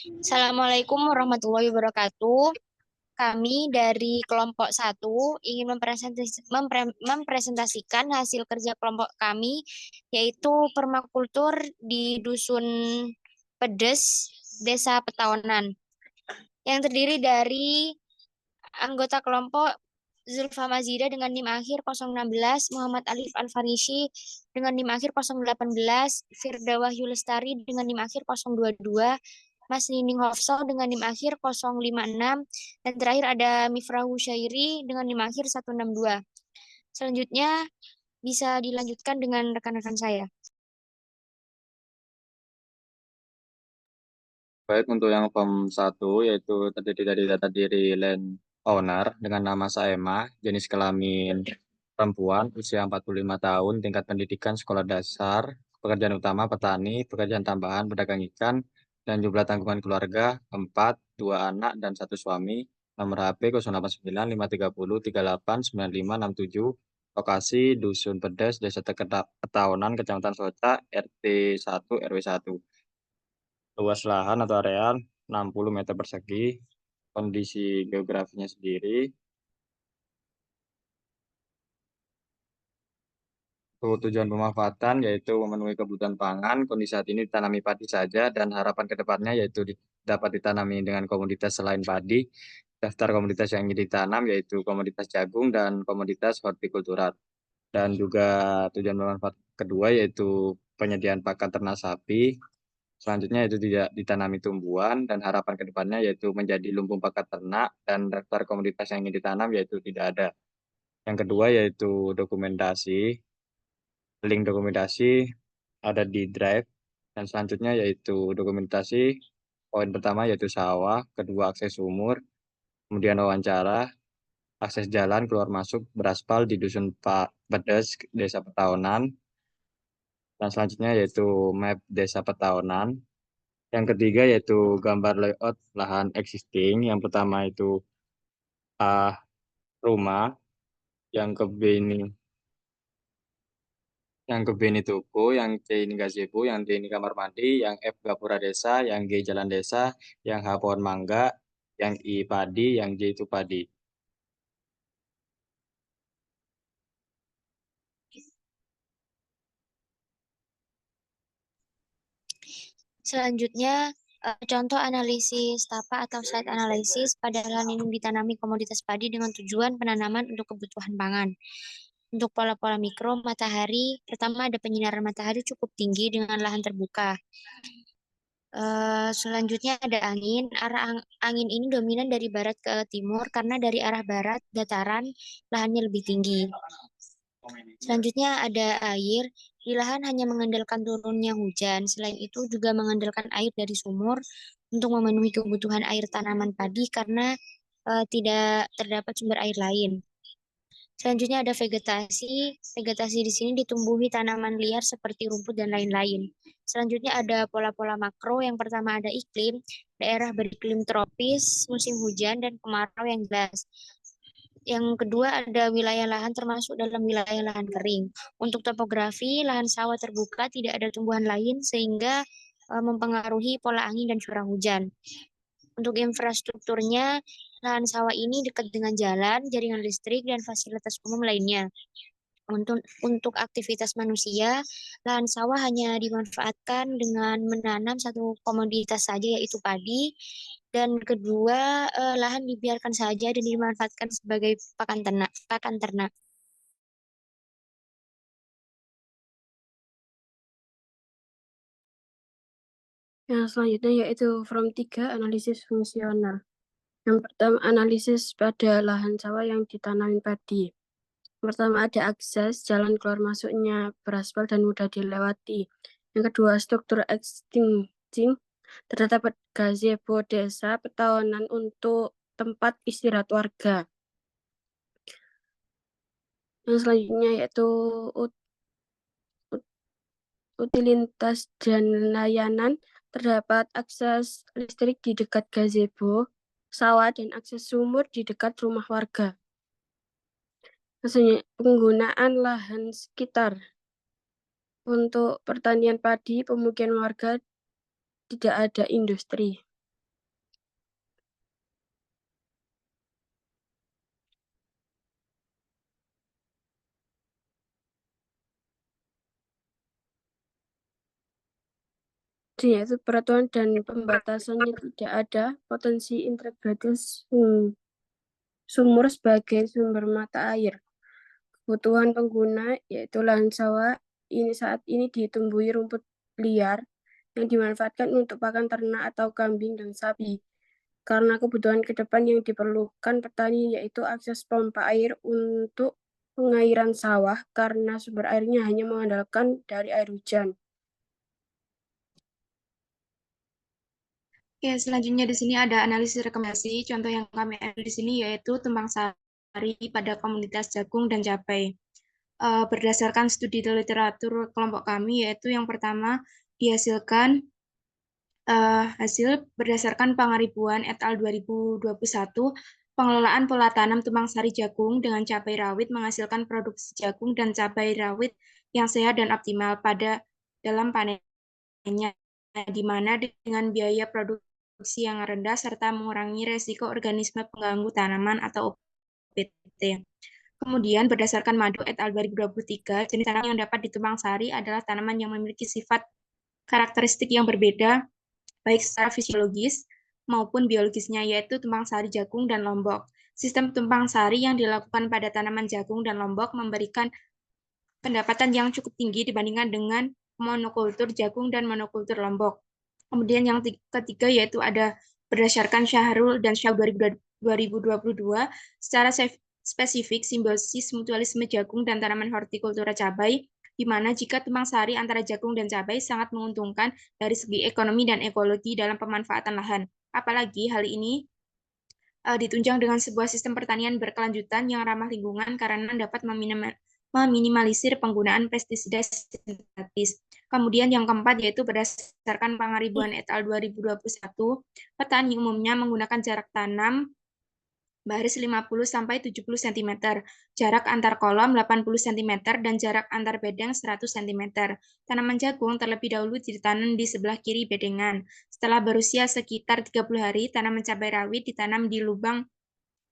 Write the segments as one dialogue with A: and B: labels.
A: Assalamualaikum warahmatullahi wabarakatuh. Kami dari kelompok satu ingin mempresentasikan hasil kerja kelompok kami, yaitu permakultur di Dusun Pedes, Desa Petaonan, yang terdiri dari anggota kelompok Zulfa Mazida dengan NIM akhir 016, Muhammad Alif Alfarisi dengan NIM akhir 018, Firda Wahyu Lestari dengan NIM akhir 022, Mas Nining Hofsol dengan NIM akhir 056, dan terakhir ada Mifrahu Syairi dengan NIM akhir 162. Selanjutnya bisa dilanjutkan dengan rekan-rekan saya.
B: Baik, untuk yang form 1 yaitu terdiri dari data diri land owner dengan nama Saema, jenis kelamin perempuan, usia 45 tahun, tingkat pendidikan sekolah dasar, pekerjaan utama petani, pekerjaan tambahan pedagang ikan, dan jumlah tanggungan keluarga 4, 2 anak dan 1 suami, nomor HP 089 530 38 95 67, lokasi Dusun Pedes, Desa Petaonan, Kecamatan Soca, RT 1 RW 1. Luas lahan atau areal 60 meter persegi, kondisi geografinya sendiri, tujuan pemanfaatan yaitu memenuhi kebutuhan pangan, kondisi saat ini ditanami padi saja, dan harapan ke depannya yaitu dapat ditanami dengan komoditas selain padi. Daftar komoditas yang ingin ditanam yaitu komoditas jagung dan komoditas hortikultura. Dan juga tujuan pemanfaat kedua yaitu penyediaan pakan ternak sapi. Selanjutnya yaitu tidak ditanami tumbuhan, dan harapan ke depannya yaitu menjadi lumbung pakan ternak, dan daftar komoditas yang ingin ditanam yaitu tidak ada. Yang kedua yaitu dokumentasi. Link dokumentasi ada di Drive, dan selanjutnya yaitu dokumentasi. Poin pertama yaitu sawah, kedua akses sumur, kemudian wawancara, akses jalan keluar masuk beraspal di Dusun Pak Pedes, Desa Petaonan, dan selanjutnya yaitu map Desa Petaonan. Yang ketiga yaitu gambar layout lahan existing. Yang pertama itu A rumah, yang ke B ini toko, yang C ini gazebo, yang D ini kamar mandi, yang F gapura desa, yang G jalan desa, yang H pohon mangga, yang I padi, yang J itu padi.
A: Selanjutnya, contoh analisis tapa atau site analysis pada lahan yang ditanami komoditas padi dengan tujuan penanaman untuk kebutuhan pangan. Untuk pola-pola mikro, matahari, pertama ada penyinaran matahari cukup tinggi dengan lahan terbuka. Selanjutnya ada angin. Arah angin ini dominan dari barat ke timur karena dari arah barat dataran lahannya lebih tinggi. Selanjutnya ada air. Di lahan hanya mengandalkan turunnya hujan. Selain itu juga mengandalkan air dari sumur untuk memenuhi kebutuhan air tanaman padi karena tidak terdapat sumber air lain. Selanjutnya ada vegetasi. Vegetasi di sini ditumbuhi tanaman liar seperti rumput dan lain-lain. Selanjutnya ada pola-pola makro. Yang pertama ada iklim. Daerah beriklim tropis, musim hujan, dan kemarau yang jelas. Yang kedua ada wilayah lahan termasuk dalam wilayah lahan kering. Untuk topografi, lahan sawah terbuka, tidak ada tumbuhan lain sehingga mempengaruhi pola angin dan curah hujan. Untuk infrastrukturnya, lahan sawah ini dekat dengan jalan, jaringan listrik, dan fasilitas umum lainnya. Untuk aktivitas manusia, lahan sawah hanya dimanfaatkan dengan menanam satu komoditas saja yaitu padi, dan kedua lahan dibiarkan saja dan dimanfaatkan sebagai pakan ternak.
C: Yang selanjutnya yaitu from 3 analisis fungsional. Yang pertama analisis pada lahan sawah yang ditanami padi. Yang pertama ada akses jalan keluar masuknya beraspal dan mudah dilewati. Yang kedua struktur existing terdapat gazebo desa Petaonan untuk tempat istirahat warga. Yang selanjutnya yaitu utilitas dan layanan, terdapat akses listrik di dekat gazebo, sawah, dan akses sumur di dekat rumah warga. Maksudnya penggunaan lahan sekitar untuk pertanian padi, pemukiman warga, tidak ada industri. yaitu peraturan dan pembatasannya tidak ada potensi integrasi sumur sebagai sumber mata air. Kebutuhan pengguna yaitu lahan sawah ini saat ini ditumbuhi rumput liar yang dimanfaatkan untuk pakan ternak atau kambing dan sapi. Karena kebutuhan ke depan yang diperlukan petani yaitu akses pompa air untuk pengairan sawah karena sumber airnya hanya mengandalkan dari air hujan.
D: Oke, selanjutnya di sini ada analisis rekomendasi. Contoh yang kami ambil di sini yaitu tumpang sari pada komunitas jagung dan cabai. Berdasarkan studi literatur kelompok kami, yaitu yang pertama dihasilkan hasil berdasarkan Pangaribuan et al. 2021, pengelolaan pola tanam tumpang sari jagung dengan cabai rawit menghasilkan produksi jagung dan cabai rawit yang sehat dan optimal pada dalam panennya, di mana dengan biaya produksi yang rendah serta mengurangi resiko organisme pengganggu tanaman atau OPT. Kemudian berdasarkan Madu et al. 2023, jenis tanaman yang dapat ditumpang sari adalah tanaman yang memiliki sifat karakteristik yang berbeda, baik secara fisiologis maupun biologisnya, yaitu tumpang sari jagung dan lombok. Sistem tumpang sari yang dilakukan pada tanaman jagung dan lombok memberikan pendapatan yang cukup tinggi dibandingkan dengan monokultur jagung dan monokultur lombok. Kemudian yang ketiga yaitu ada berdasarkan Syahrul dan Syah 2022, secara spesifik simbiosis mutualisme jagung dan tanaman hortikultura cabai, di mana jika tumpang sari antara jagung dan cabai sangat menguntungkan dari segi ekonomi dan ekologi dalam pemanfaatan lahan. Apalagi hal ini ditunjang dengan sebuah sistem pertanian berkelanjutan yang ramah lingkungan karena dapat meminimalisir penggunaan pestisida sintetis. Kemudian yang keempat yaitu berdasarkan Pangaribuan et al. 2021, petani umumnya menggunakan jarak tanam baris 50-70 cm, jarak antar kolom 80 cm, dan jarak antar bedeng 100 cm. Tanaman jagung terlebih dahulu ditanam di sebelah kiri bedengan. Setelah berusia sekitar 30 hari, tanaman cabai rawit ditanam di lubang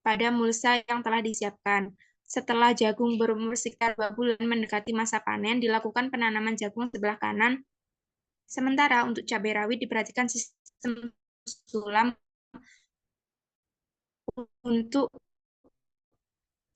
D: pada mulsa yang telah disiapkan. Setelah jagung berumur sekitar 2 bulan mendekati masa panen, dilakukan penanaman jagung sebelah kanan. Sementara untuk cabai rawit diperhatikan sistem sulam untuk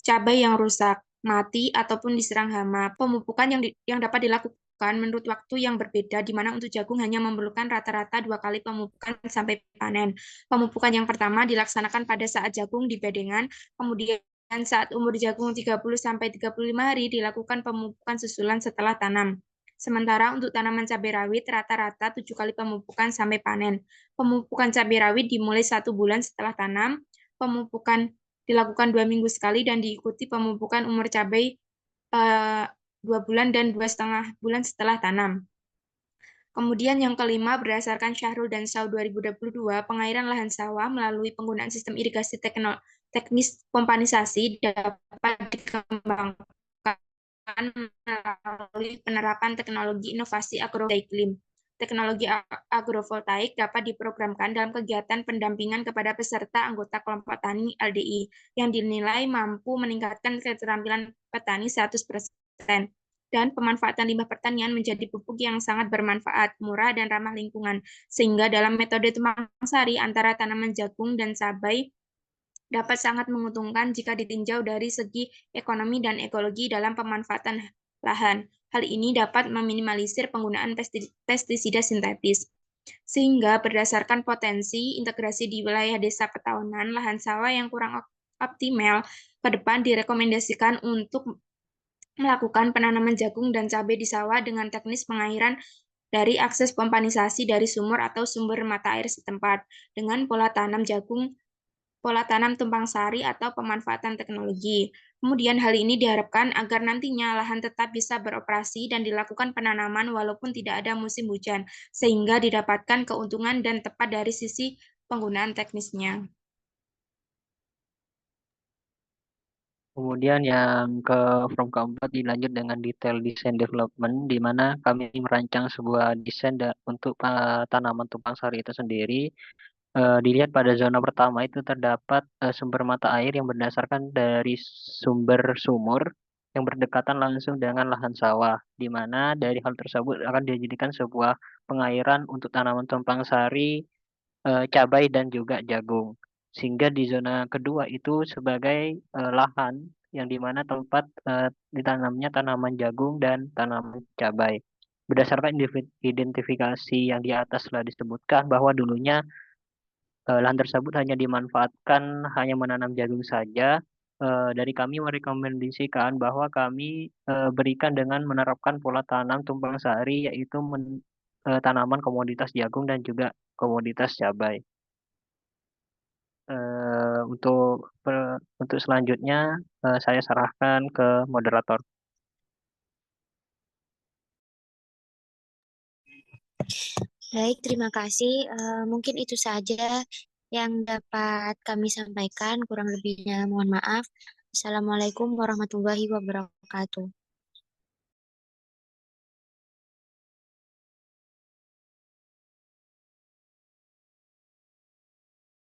D: cabai yang rusak, mati, ataupun diserang hama. Pemupukan yang dapat dilakukan menurut waktu yang berbeda, di mana untuk jagung hanya memerlukan rata-rata 2 kali pemupukan sampai panen. Pemupukan yang pertama dilaksanakan pada saat jagung di bedengan, kemudian saat umur jagung 30-35 hari dilakukan pemupukan susulan setelah tanam. Sementara untuk tanaman cabai rawit rata-rata 7 kali pemupukan sampai panen. Pemupukan cabai rawit dimulai 1 bulan setelah tanam, pemupukan dilakukan 2 minggu sekali dan diikuti pemupukan umur cabai 2 bulan dan 2,5 bulan setelah tanam. Kemudian yang kelima, berdasarkan Syahrul dan Sau 2022, pengairan lahan sawah melalui penggunaan sistem irigasi teknis pompanisasi dapat dikembangkan melalui penerapan teknologi inovasi agrovoltaik. Teknologi agrovoltaik dapat diprogramkan dalam kegiatan pendampingan kepada peserta anggota kelompok tani LDI yang dinilai mampu meningkatkan keterampilan petani 100%. Dan pemanfaatan limbah pertanian menjadi pupuk yang sangat bermanfaat, murah, dan ramah lingkungan. Sehingga dalam metode tumpang sari antara tanaman jagung dan cabai dapat sangat menguntungkan jika ditinjau dari segi ekonomi dan ekologi dalam pemanfaatan lahan. Hal ini dapat meminimalisir penggunaan pestisida sintetis. Sehingga berdasarkan potensi integrasi di wilayah desa petahunan, lahan sawah yang kurang optimal ke depan direkomendasikan untuk melakukan penanaman jagung dan cabai di sawah dengan teknis pengairan dari akses pompanisasi dari sumur atau sumber mata air setempat dengan pola tanam tumpang sari atau pemanfaatan teknologi. Kemudian hal ini diharapkan agar nantinya lahan tetap bisa beroperasi dan dilakukan penanaman walaupun tidak ada musim hujan, sehingga didapatkan keuntungan dan tepat dari sisi penggunaan teknisnya.
E: Kemudian yang form keempat dilanjut dengan detail desain development, di mana kami merancang sebuah desain untuk tanaman tumpang sari itu sendiri. Dilihat pada zona pertama itu terdapat sumber mata air yang berdasarkan dari sumber sumur yang berdekatan langsung dengan lahan sawah, di mana dari hal tersebut akan dijadikan sebuah pengairan untuk tanaman tumpang sari, cabai dan juga jagung. Sehingga di zona kedua itu sebagai lahan yang dimana tempat ditanamnya tanaman jagung dan tanaman cabai. Berdasarkan identifikasi yang di atas telah disebutkan bahwa dulunya lahan tersebut hanya dimanfaatkan hanya menanam jagung saja. Dari kami merekomendasikan bahwa kami berikan dengan menerapkan pola tanam tumpang sari yaitu tanaman komoditas jagung dan juga komoditas cabai. Untuk selanjutnya saya serahkan ke moderator.
A: Baik, terima kasih. Mungkin itu saja yang dapat kami sampaikan. Kurang lebihnya mohon maaf. Assalamualaikum warahmatullahi wabarakatuh.